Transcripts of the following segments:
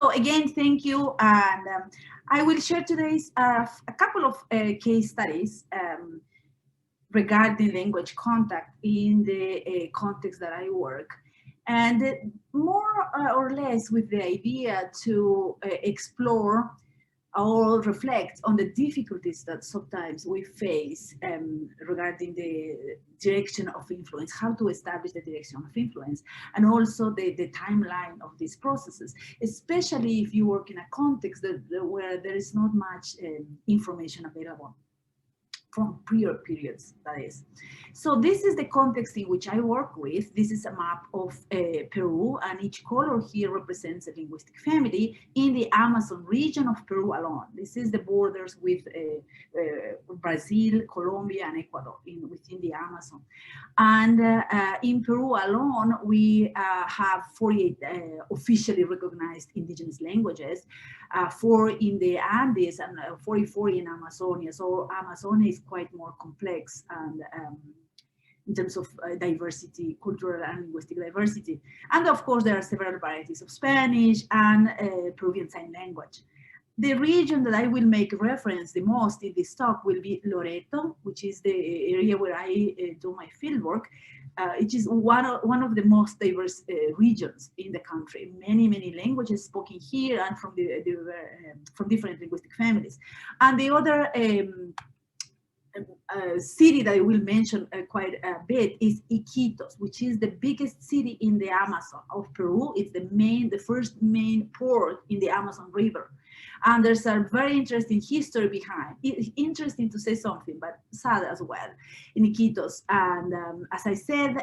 So again, thank you. And I will share today's a couple of case studies regarding language contact in the context that I work. And more or less with the idea to explore or reflect on the difficulties that sometimes we face regarding the direction of influence, how to establish the direction of influence, and also the timeline of these processes, especially if you work in a context where there is not much information available from prior periods, that is. So this is the context in which I work with. This is a map of Peru, and each color here represents a linguistic family in the Amazon region of Peru alone. This is the borders with Brazil, Colombia, and Ecuador within the Amazon. And in Peru alone, we have 48 officially recognized indigenous languages, 4 in the Andes and 44 in Amazonia. So Amazonia is quite more complex and in terms of diversity, cultural and linguistic diversity. And of course, there are several varieties of Spanish and Peruvian Sign Language. The region that I will make reference the most in this talk will be Loreto, which is the area where I do my fieldwork. It is one of the most diverse regions in the country. Many languages spoken here and from from different linguistic families. And the other city that I will mention quite a bit is Iquitos, which is the biggest city in the Amazon of Peru. It's the first main port in the Amazon River. And there's a very interesting history behind. It's interesting to say something, but sad as well, in Iquitos. And as I said,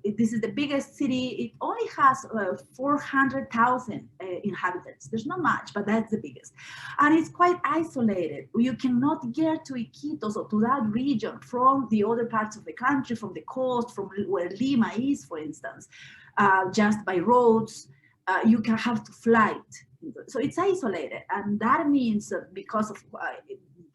this is the biggest city. It only has 400,000 inhabitants. There's not much, but that's the biggest. And it's quite isolated. You cannot get to Iquitos or to that region from the other parts of the country, from the coast, from where Lima is, for instance, just by roads. You can have to flight. So it's isolated, and that means that because of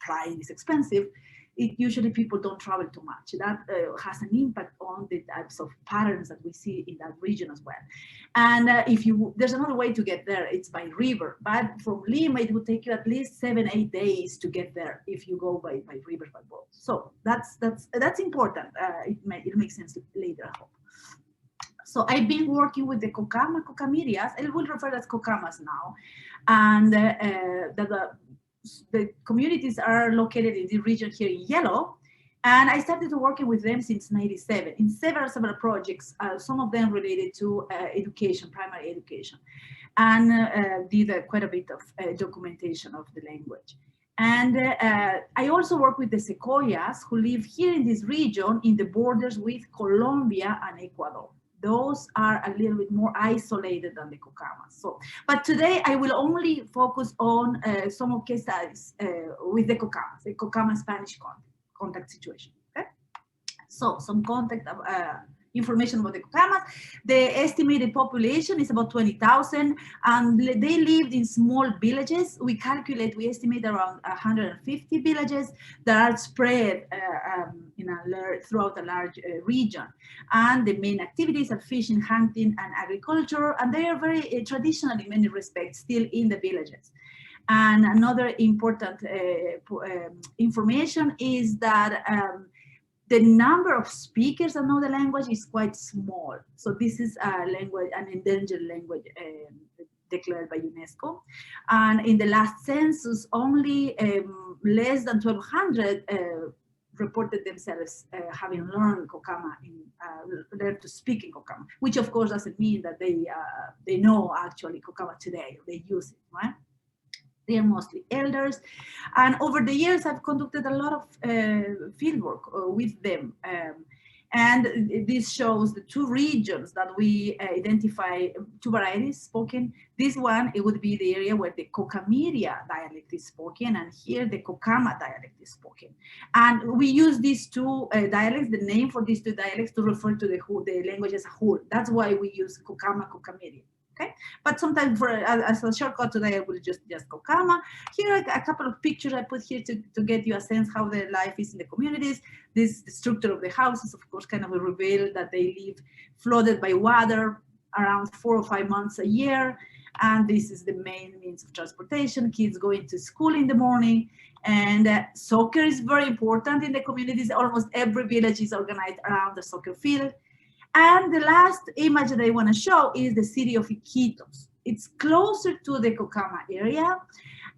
flying is expensive, usually people don't travel too much. That has an impact on the types of patterns that we see in that region as well. And there's another way to get there. It's by river, but from Lima it would take you at least 7-8 days to get there if you go by river, by boat. So that's important. It makes sense later, I hope. So I've been working with the Cocamerias. I will refer to as Cocamas now. And the communities are located in the region here in yellow. And I started working with them since '97 in several projects, some of them related to education, primary education, and did quite a bit of documentation of the language. And I also work with the Sequoias, who live here in this region in the borders with Colombia and Ecuador. Those are a little bit more isolated than the Cocamas. So, but today I will only focus on some of case studies with the Cocama Spanish contact situation. Okay, so some contact information about the Cocamas. The estimated population is about 20,000, and they lived in small villages. We estimate around 150 villages that are spread throughout a large region. And the main activities are fishing, hunting, and agriculture, and they are very traditional in many respects, still in the villages. And another important information is that the number of speakers that know the language is quite small. So this is a language, an endangered language declared by UNESCO. And in the last census, only less than 1,200 reported themselves having learned Cocama, learned to speak in Cocama, which of course doesn't mean that they know actually Cocama today, they use it, right? They are mostly elders. And over the years, I've conducted a lot of fieldwork with them. And this shows the two regions that we identify, two varieties spoken. This one, it would be the area where the Cocameria dialect is spoken, and here the Cocama dialect is spoken. And we use these two dialects, the name for these two dialects, to refer to the language as a whole. That's why we use Cocama, Cocameria. Okay, but sometimes as a shortcut today, I will just Cocama. Here are a couple of pictures I put here to get you a sense how the life is in the communities. The structure of the houses, of course, kind of will reveal that they live flooded by water around 4 or 5 months a year. and this is the main means of transportation. Kids going to school in the morning, and soccer is very important in the communities. Almost every village is organized around the soccer field. And the last image that I want to show is the city of Iquitos. It's closer to the Cocama area,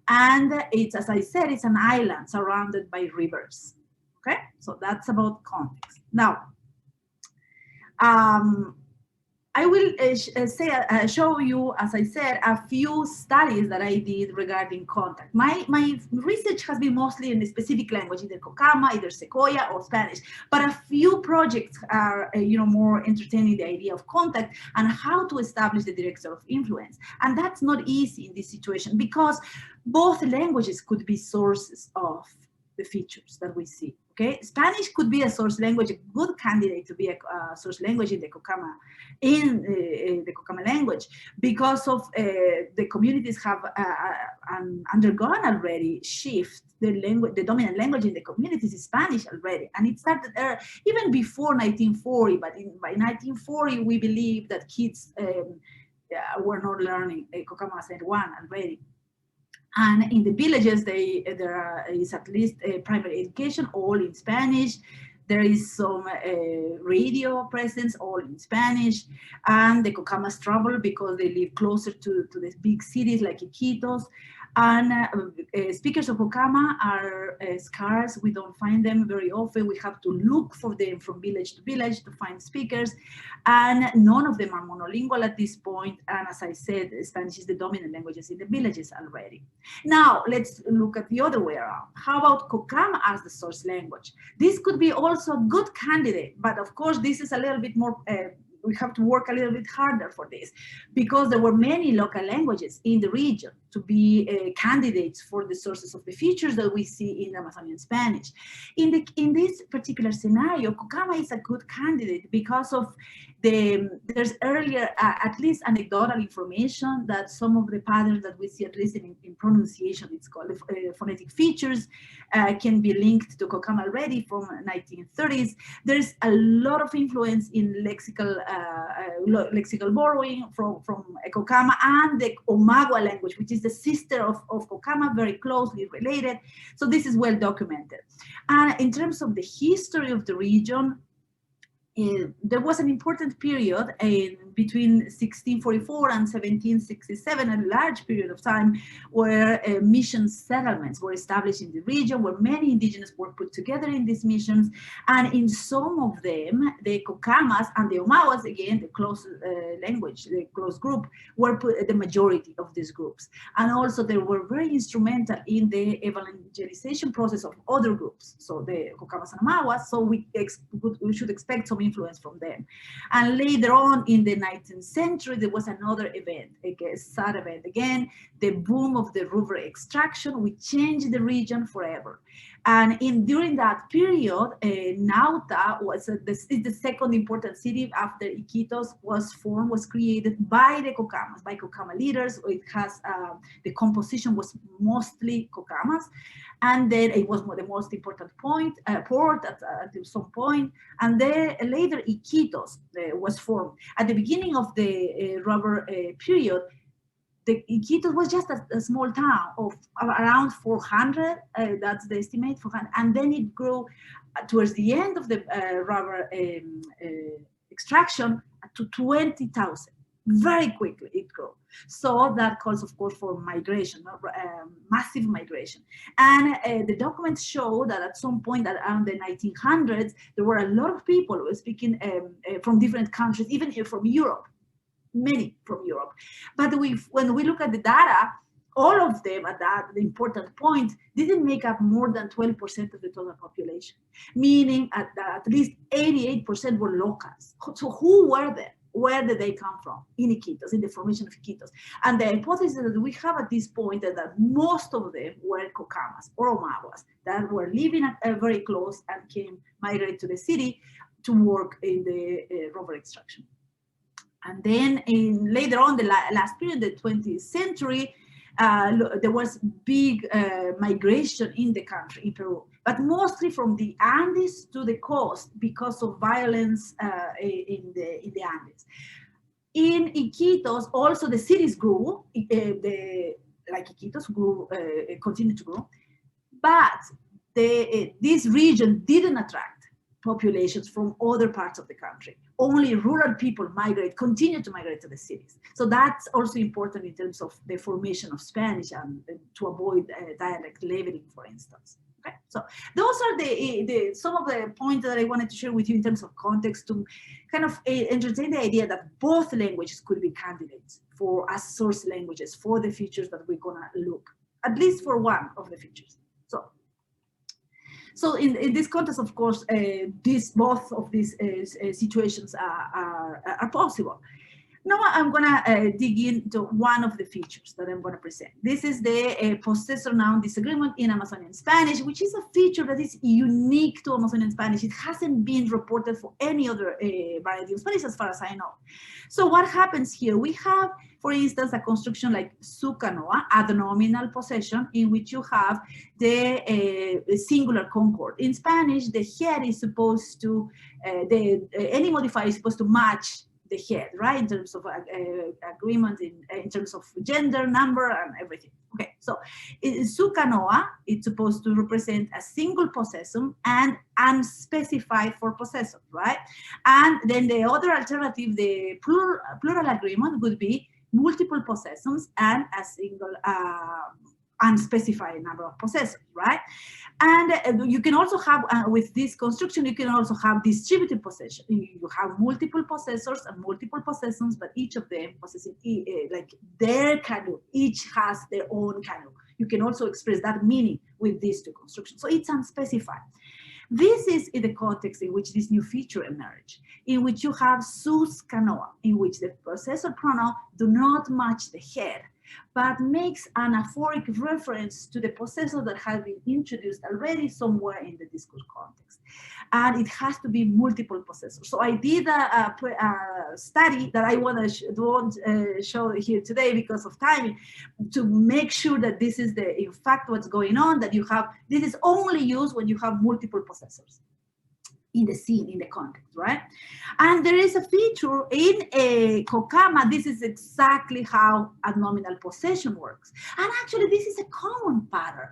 and it's, as I said, it's an island surrounded by rivers. Okay, so that's about context. Now, I will show you, as I said, a few studies that I did regarding contact. My research has been mostly in a specific language, either Cocama, either Secoya, or Spanish. But a few projects are, more entertaining the idea of contact and how to establish the direction of influence. And that's not easy in this situation because both languages could be sources of the features that we see. Okay, Spanish could be a source language, a good candidate to be a source language in the Cocama, the Cocama language, because of the communities have undergone already shift. The language, the dominant language in the communities is Spanish already, and it started even before 1940. But by 1940, we believe that kids were not learning Cocama as one already. And in the villages, there is at least primary education, all in Spanish. There is some radio presence, all in Spanish. And the Cocamas travel because they live closer to the big cities like Iquitos. And speakers of Cocama are scarce. We don't find them very often. We have to look for them from village to village to find speakers. And none of them are monolingual at this point. And as I said, Spanish is the dominant languages in the villages already. Now, let's look at the other way around. How about Cocama as the source language? This could be also a good candidate, but of course, this is a little bit more we have to work a little bit harder for this because there were many local languages in the region to be candidates for the sources of the features that we see in Amazonian Spanish. In this particular scenario, Cocama is a good candidate because of there's earlier, at least anecdotal information that some of the patterns that we see, at least in pronunciation, it's called phonetic features, can be linked to Cocama already from 1930s. There's a lot of influence in lexical borrowing from Cocama and the Omagua language, which is the sister of Cocama, very closely related. So this is well documented. And in terms of the history of the region, there was an important period between 1644 and 1767, a large period of time where mission settlements were established in the region, where many indigenous were put together in these missions. And in some of them, the Cocamas and the Omawas, again, the close language, the close group, were the majority of these groups. And also they were very instrumental in the evangelization process of other groups, so the Cocamas and Omawas, so we should expect some influence from them. And later on in the 19th century, there was another event, a sad event again, the boom of the rubber extraction, which changed the region forever. And during that period, Nauta is the second important city after Iquitos was created by the Cocamas, by Cocama leaders. It has, the composition was mostly Cocamas. And then it was the most important port at some point. And then later Iquitos was formed. At the beginning of the rubber period, the Iquitos was just a small town of around 400, that's the estimate, 400, and then it grew towards the end of the rubber extraction to 20,000. Very quickly it grew. So that calls, of course, for migration, massive migration. And the documents show that at some point around the 1900s, there were a lot of people who were speaking from different countries, even from Europe. Many from Europe. But when we look at the data, all of them at the important point didn't make up more than 12% of the total population, meaning at least 88% were locals. So who were they? Where did they come from? In Iquitos, in the formation of Iquitos. And the hypothesis that we have at this point is that most of them were Cocamas or Omaguas that were living very close and migrated to the city to work in the rubber extraction. And then later on, the last period, the 20th century, there was big migration in the country, in Peru, but mostly from the Andes to the coast because of violence in the Andes. In Iquitos, also the cities grew, like Iquitos grew, continued to grow, but this region didn't attract populations from other parts of the country. Only rural people continue to migrate to the cities. So that's also important in terms of the formation of Spanish and to avoid dialect leveling, for instance. Okay, so those are some of the points that I wanted to share with you in terms of context to kind of entertain the idea that both languages could be candidates for as source languages for the features that we're gonna look, at least for one of the features. So in this context, of course, both of these situations are possible. Now I'm gonna dig into one of the features that I'm gonna present. This is the possessor-noun disagreement in Amazonian Spanish, which is a feature that is unique to Amazonian Spanish. It hasn't been reported for any other variety of Spanish as far as I know. So what happens here? We have, for instance, a construction like su canoa, adnominal possession, in which you have the singular concord. In Spanish, the head is supposed to, any modifier is supposed to match the head, right? In terms of agreement, in terms of gender, number, and everything. Okay, so su canoa, it's supposed to represent a single possessum and unspecified for possessor, right? And then the other alternative, the plural agreement, would be multiple possessums and a single unspecified number of possessors, right? And you can also have, with this construction, you can also have distributed possession. You have multiple possessors and multiple possessors, but each of them possessing like their canoe. Each has their own canoe. You can also express that meaning with these two constructions. So it's unspecified. This is in the context in which this new feature emerged, in which you have sus canoa, in which the possessor pronoun do not match the head, but makes an aphoric reference to the possessor that has been introduced already somewhere in the discourse context. And it has to be multiple possessors. So I did a study that I won't show here today because of time, to make sure that this is in fact what's going on, that you have, this is only used when you have multiple possessors in the scene, in the context, right? And there is a feature in Kokama. This is exactly how adnominal possession works. And actually, this is a common pattern.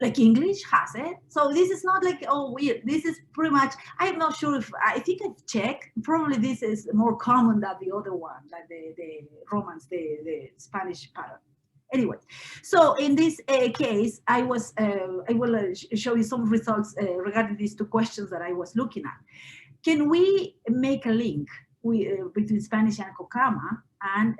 Like English has it. So this is not like, oh, weird. This is pretty much, I'm not sure if, I think I've checked. Probably this is more common than the other one, like the Romance, the Spanish pattern. Anyway, so in this case, I will show you some results regarding these two questions that I was looking at. Can we make a link between Spanish and Kokama, and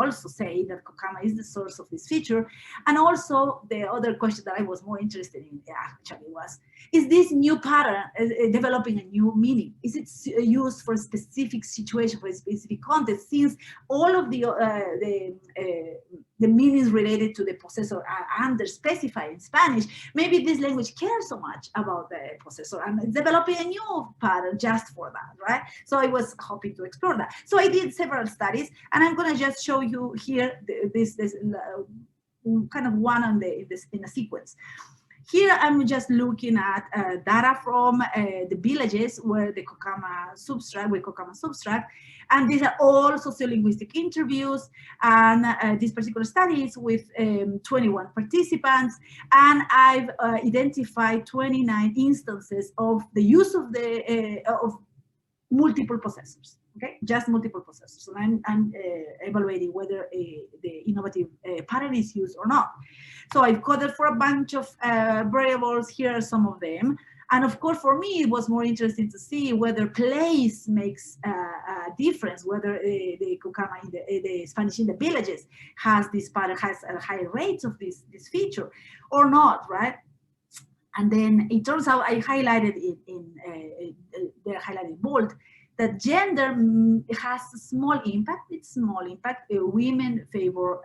also say that Kokama is the source of this feature? And also the other question that I was more interested in actually was, is this new pattern developing a new meaning? Is it used for a specific situation, for a specific context, since all of the meanings related to the possessor are under-specified in Spanish? Maybe this language cares so much about the possessor and it's developing a new pattern just for that, right? So I was hoping to explore that. So I did several studies, and I'm going to just show you here this kind of one in a sequence. Here, I'm just looking at data from the villages where the Kokama substract, and these are all sociolinguistic interviews, and this particular study is with 21 participants, and I've identified 29 instances of the use of of multiple possessors. Okay, just multiple possessors. And I'm evaluating whether the innovative pattern is used or not. So I've coded for a bunch of variables. Here are some of them. And of course, for me, it was more interesting to see whether place makes a difference, whether the Kokama, the Spanish in the villages has this pattern, has higher rates of this feature or not, right? And then it turns out I highlighted it they're highlighted bold, that gender has a small impact. It's small impact. Women favor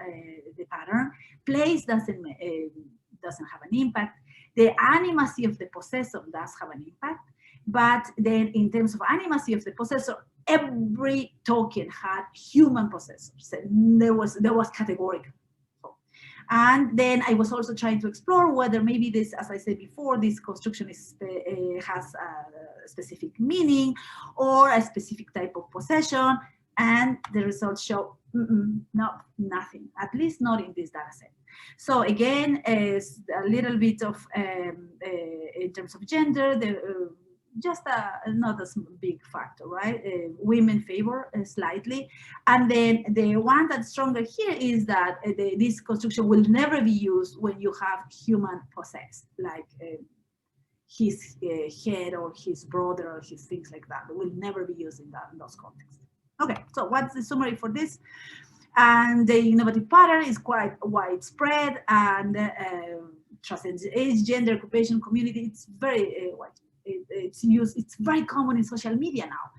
the pattern. Place doesn't have an impact. The animacy of the possessor does have an impact. But then in terms of animacy of the possessor, every token had human possessors. There was categorical. And then I was also trying to explore whether maybe this, as I said before, this construction has a specific meaning or a specific type of possession. And the results show no, nothing, at least not in this data set. So again, is a little bit of in terms of gender, just not a big factor, right? Women favor slightly. And then the one that's stronger here is that this construction will never be used when you have human possessed, like his head or his brother or his things like that. It will never be used in those contexts. Okay, so what's the summary for this? And the innovative pattern is quite widespread and transcends age, gender, occupation, community. It's very it's used. It's very common in social media now,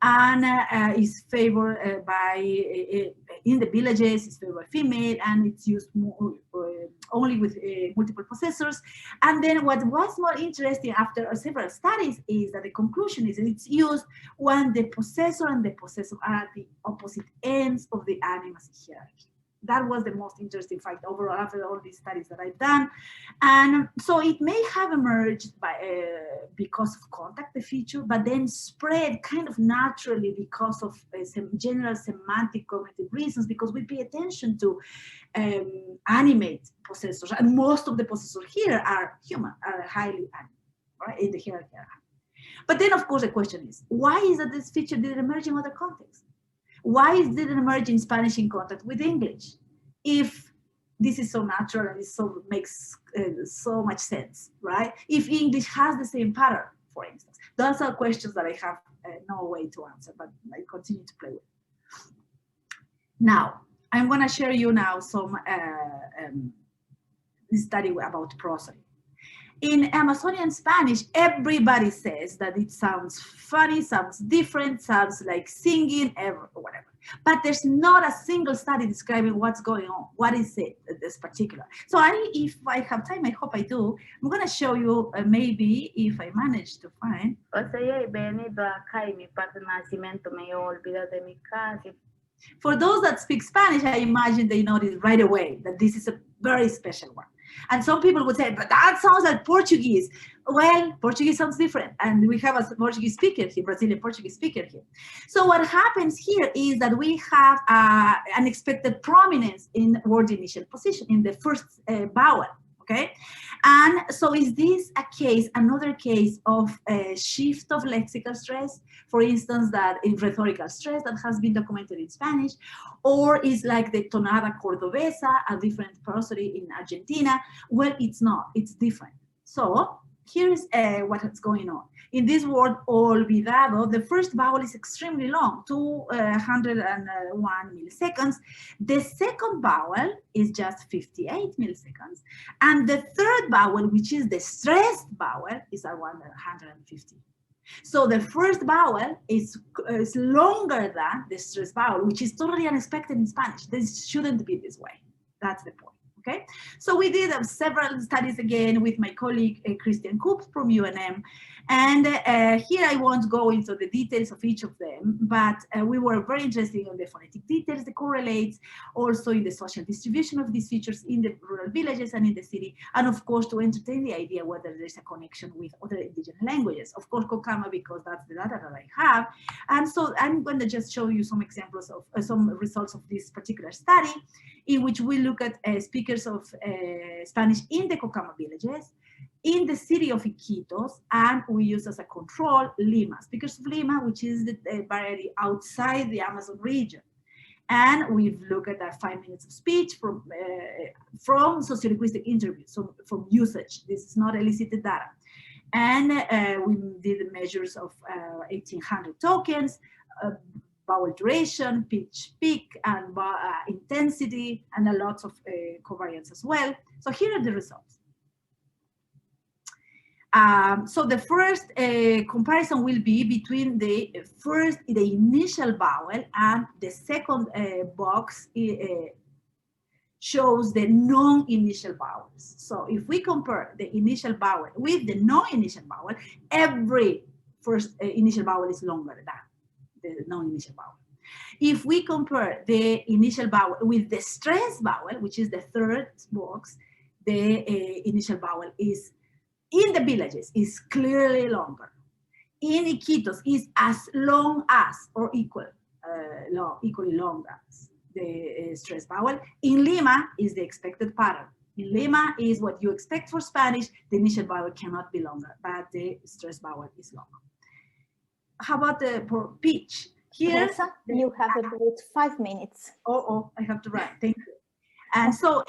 and is favored by in the villages. It's favored by female, and it's used more, only with multiple possessors. And then what was more interesting after several studies is that the conclusion is that it's used when the possessor and the possessor are at the opposite ends of the animus hierarchy. That was the most interesting fact overall after all these studies that I've done. And so it may have emerged by because of contact, the feature, but then spread kind of naturally because of some general semantic cognitive reasons, because we pay attention to animate possessors, and most of the possessors here are human, are highly animate, right, in the hierarchy. But then, of course, the question is, why is that this feature didn't emerge in other contexts? Why it didn't emerge in Spanish in contact with English? If this is so natural and it so makes so much sense, right? If English has the same pattern, for instance. Those are questions that I have no way to answer, but I continue to play with. Now, I'm going to share you now some study about prosody. In Amazonian Spanish, everybody says that it sounds funny, sounds different, sounds like singing, whatever. But there's not a single study describing what's going on. What is it, this particular? So if I have time, I hope I do, I'm going to show you maybe if I manage to find. For those that speak Spanish, I imagine they notice right away that this is a very special one. And some people would say, but that sounds like Portuguese. Well, Portuguese sounds different. And we have a Portuguese speaker here, Brazilian Portuguese speaker here. So what happens here is that we have unexpected prominence in word initial position, in the first vowel, okay? And so is this a case, another case of a shift of lexical stress, for instance, that in rhetorical stress that has been documented in Spanish, or is like the tonada cordobesa, a different prosody in Argentina? Well, it's not, it's different. So here's what is going on. In this word, olvidado, the first vowel is extremely long, 201 milliseconds. The second vowel is just 58 milliseconds. And the third vowel, which is the stressed vowel, is around 150. So the first vowel is longer than the stressed vowel, which is totally unexpected in Spanish. This shouldn't be this way. That's the point. Okay, so we did several studies again with my colleague Christian Koop from UNM, and here I won't go into the details of each of them, but we were very interested in the phonetic details, the correlates, also in the social distribution of these features in the rural villages and in the city, and of course to entertain the idea whether there's a connection with other indigenous languages, of course Kokama, because that's the data that I have. And so I'm going to just show you some examples of some results of this particular study, in which we look at speakers of Spanish in the Kokama villages, in the city of Iquitos, and we use as a control Lima, speakers of Lima, which is the variety outside the Amazon region. And we've looked at 5 minutes of speech from sociolinguistic interviews, so from usage. This is not elicited data. And we did measures of 1,800 tokens, vowel duration, pitch peak, and intensity, and a lot of covariance as well. So here are the results. So the first comparison will be between the initial vowel, and the second box shows the non-initial vowels. So if we compare the initial vowel with the non-initial vowel, every first initial vowel is longer than the non-initial vowel. If we compare the initial vowel with the stressed vowel, which is the third box, the initial vowel is in the villages is clearly longer. In Iquitos is as long as or equal equally long as the stress vowel. In Lima is the expected pattern. In Lima is what you expect for Spanish. The initial vowel cannot be longer, but the stress vowel is longer. How about for pitch? Here, Rosa, you have about 5 minutes. Oh, I have to write. Thank you. And so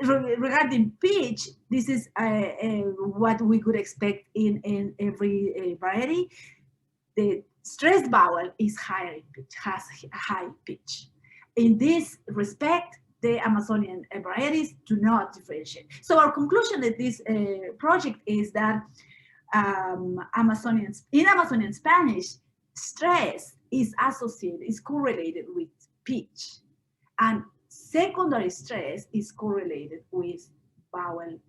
regarding pitch, this is what we could expect in every variety. The stressed vowel is higher in pitch, has a high pitch. In this respect, the Amazonian varieties do not differentiate. So our conclusion of this project is that in Amazonian Spanish, stress is associated, is correlated with pitch, and secondary stress is correlated with vowel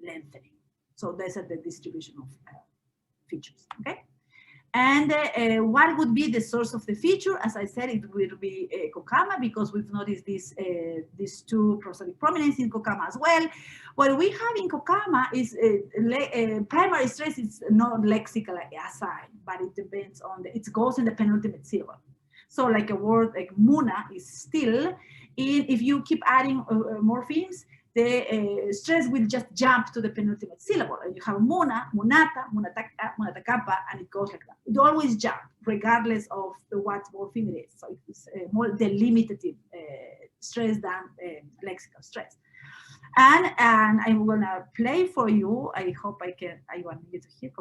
lengthening. So these are the distribution of features, okay? And what would be the source of the feature? As I said, it will be Kokama, because we've noticed these two prosodic prominence in Kokama as well. What we have in Kokama is primary stress is not lexical assigned, but it depends on it goes in the penultimate syllable. So like a word like Muna is still, if you keep adding morphemes, the stress will just jump to the penultimate syllable. And you have Muna, Munata, Munataka, Munatakapa, and it goes like that. It always jump, regardless of what morpheme it is. So it's more delimitative stress than lexical stress. And I'm gonna play for you. I hope I want you to hear.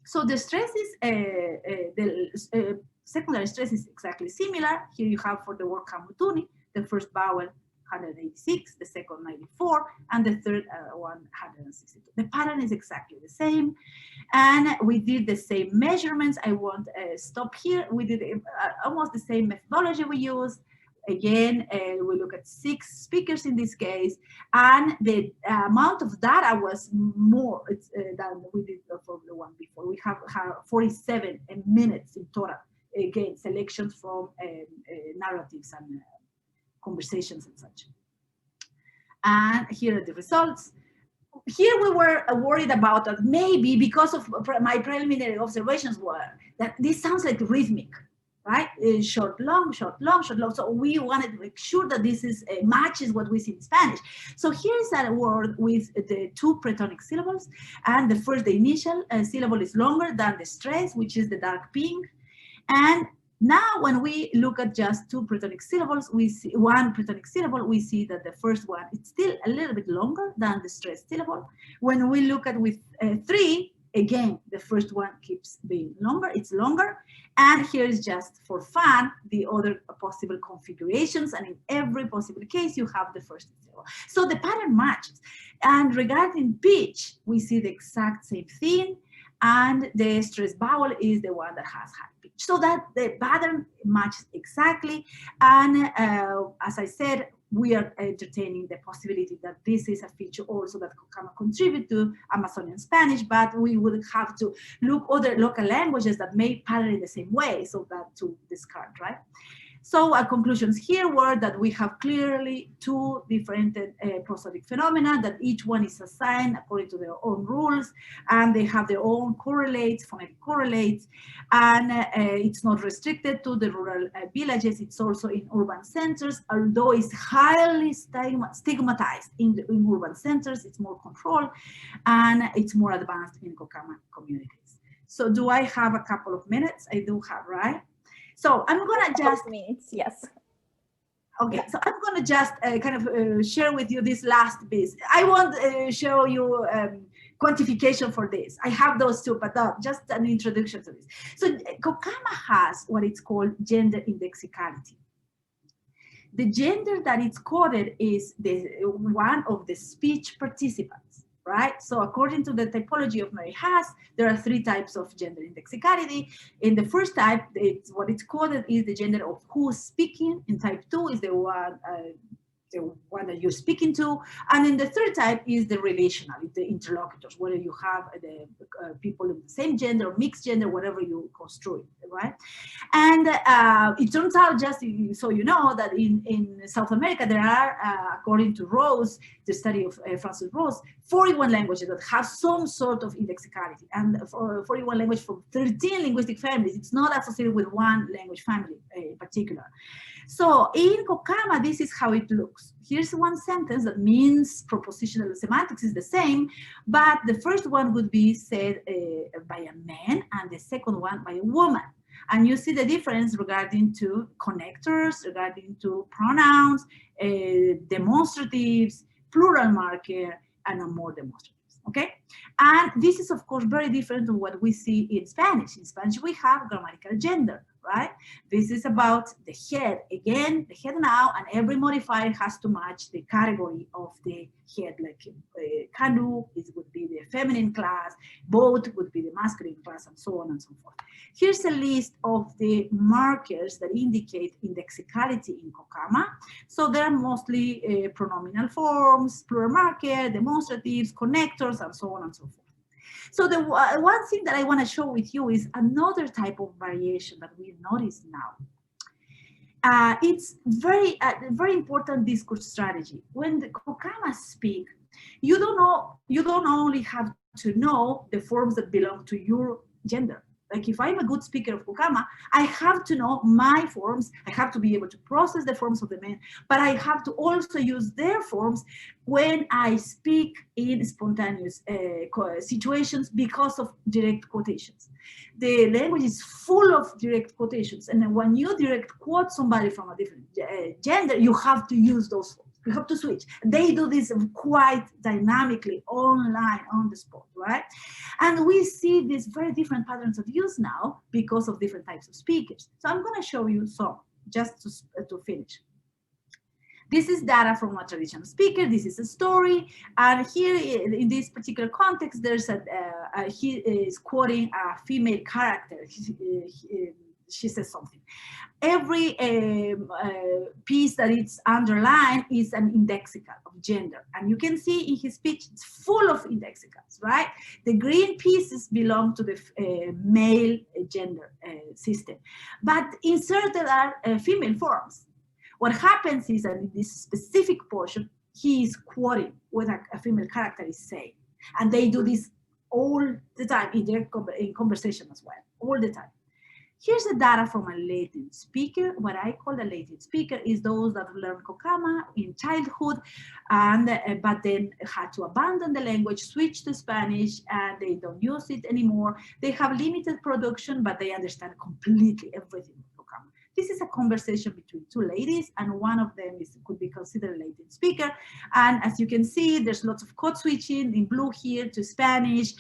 So the stress is, the secondary stress is exactly similar. Here you have for the word Kamutuni, the first vowel 186, the second 94, and the third one 162. The pattern is exactly the same. And we did the same measurements. I won't stop here. We did almost the same methodology we used. Again, we look at 6 speakers in this case, and the amount of data was more than we did for the one before. We have 47 minutes in total. Again, selections from narratives and conversations and such. And here are the results. Here we were worried about that maybe because of my preliminary observations were that this sounds like rhythmic, right? Short, long, short, long, short, long. So we wanted to make sure that this is matches what we see in Spanish. So here's a word with the 2 pretonic syllables, and the initial syllable is longer than the stress, which is the dark pink. And now when we look at just 2 pretonic syllables, we see 1 pretonic syllable, we see that the first one is still a little bit longer than the stressed syllable. When we look at with 3, again, the first one keeps being longer, it's longer. And here is just for fun, the other possible configurations. And in every possible case, you have the first syllable. So the pattern matches. And regarding pitch, we see the exact same thing. And the stressed vowel is the one that has high pitch. So that the pattern matches exactly. And as I said, we are entertaining the possibility that this is a feature also that can contribute to Amazonian Spanish, but we would have to look other local languages that may pattern in the same way, so that to discard, right? So our conclusions here were that we have clearly 2 different prosodic phenomena, that each one is assigned according to their own rules, and they have their own correlates, phonetic correlates, and it's not restricted to the rural villages, it's also in urban centers, although it's highly stigmatized in urban centers, it's more controlled, and it's more advanced in Kokama communities. So do I have a couple of minutes? I do have, right? So I'm gonna just minutes, yes. Okay, so I'm gonna just share with you this last bit. I won't show you quantification for this. I have those too, but just an introduction to this. So Kokama has what it's called gender indexicality. The gender that it's coded is the one of the speech participants, right? So according to the typology of Mary Haas, there are 3 types of gender indexicality. In the first type, what it's coded is the gender of who's speaking. In type 2 is the one the one that you're speaking to. And then the third type is the relational, the interlocutors, whether you have the people of the same gender, mixed gender, whatever you construe it, right? And it turns out, just so you know, that in South America, there are, according to Rose, the study of Francis Rose, 41 languages that have some sort of indexicality, and 41 languages from 13 linguistic families. It's not associated with one language family in particular. So in Kokama, this is how it looks. Here's one sentence that means propositional semantics is the same, but the first one would be said by a man and the second one by a woman. And you see the difference regarding to connectors, regarding to pronouns, demonstratives, plural marker, and a more demonstratives, okay? And this is, of course, very different from what we see in Spanish. In Spanish, we have grammatical gender, right? This is about the head, again, the head noun, and every modifier has to match the category of the head, like canoe, it would be the feminine class, boat would be the masculine class, and so on and so forth. Here's a list of the markers that indicate indexicality in Kokama. So they're mostly pronominal forms, plural marker, demonstratives, connectors, and so on and so forth. So the one thing that I want to show with you is another type of variation that we notice now. It's very important discourse strategy. When the Kokama speak, you don't only have to know the forms that belong to your gender. Like if I'm a good speaker of Kokama, I have to know my forms. I have to be able to process the forms of the men, but I have to also use their forms when I speak in spontaneous situations because of direct quotations. The language is full of direct quotations, and then when you direct quote somebody from a different gender, you have to use those forms. You have to switch. They do this quite dynamically online on the spot, right? And we see these very different patterns of use now because of different types of speakers. So I'm going to show you some just to finish. This is data from a traditional speaker. This is a story. And here in this particular context, there's he is quoting a female character. She says something. Every piece that it's underlined is an indexical of gender. And you can see in his speech, it's full of indexicals, right? The green pieces belong to the male gender system. But inserted are female forms. What happens is that in this specific portion, he is quoting what a female character is saying. And they do this all the time in their conversation as well, all the time. Here's the data from a latent speaker. What I call a latent speaker is those that learn Kokama in childhood, and but then had to abandon the language, switch to Spanish, and they don't use it anymore. They have limited production, but they understand completely everything of Kokama. This is a conversation between two ladies, and one of them could be considered a latent speaker. And as you can see, there's lots of code switching in blue here to Spanish.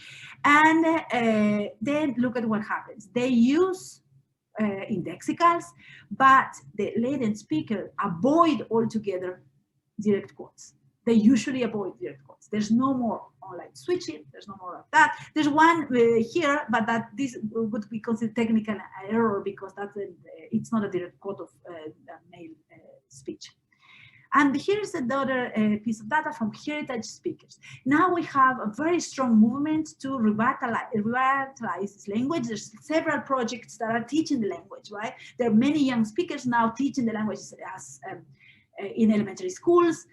And then look at what happens. They use indexicals, but the latent speaker avoid altogether direct quotes. They usually avoid direct quotes. There's no more online switching. There's no more of that. There's one here, but that this would be considered technical error because that's it's not a direct quote of male speech. And here's another piece of data from heritage speakers. Now we have a very strong movement to revitalize this language. There's several projects that are teaching the language, right? There are many young speakers now teaching the language as in elementary schools.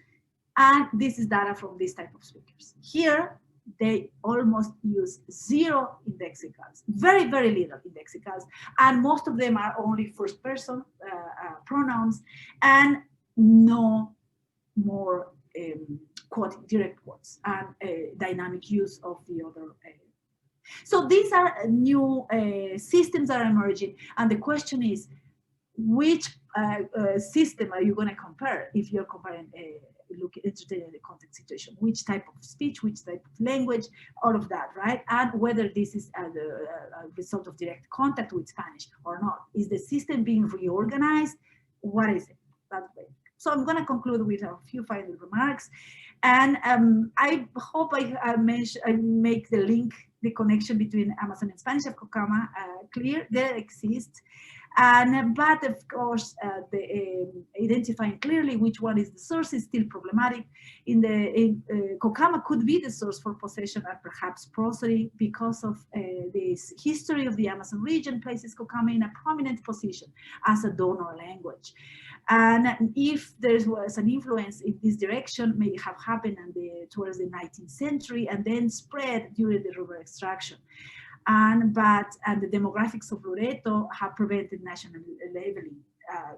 And this is data from this type of speakers. Here, they almost use zero indexicals, very, very little indexicals. And most of them are only first person pronouns, and no more direct quotes and dynamic use of the other. So these are new systems that are emerging, and the question is, which system are you going to compare if you're comparing entertaining the context situation? Which type of speech, which type of language, all of that, right? And whether this is a result of direct contact with Spanish or not. Is the system being reorganized? What is it? That's great. So I'm going to conclude with a few final remarks. And I hope I make the link, the connection between Amazon and Spanish of Kokama clear. There exists But of course, identifying clearly which one is the source is still problematic. Kokama could be the source for possession and perhaps prosody because of this history of the Amazon region places Kokama in a prominent position as a donor language. And if there was an influence in this direction, may have happened towards the 19th century and then spread during the river extraction. And the demographics of Loreto have prevented national labeling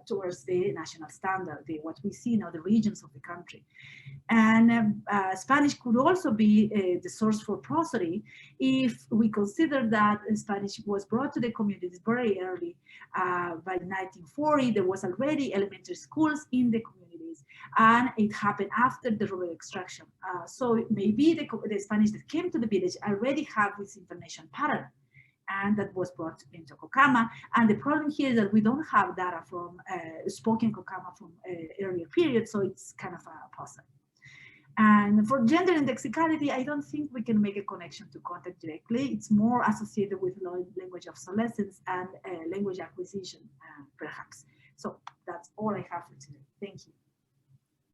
towards the national standard, what we see now, the regions of the country. And Spanish could also be the source for prosody if we consider that Spanish was brought to the communities very early. By 1940, there was already elementary schools in the communities, and it happened after the rural extraction. So maybe the Spanish that came to the village already have this information pattern, and that was brought into Kokama. And the problem here is that we don't have data from spoken Kokama from earlier periods, so it's kind of a puzzle. And for gender and lexicality, I don't think we can make a connection to contact directly. It's more associated with language obsolescence and language acquisition, perhaps. So that's all I have for today. Thank you.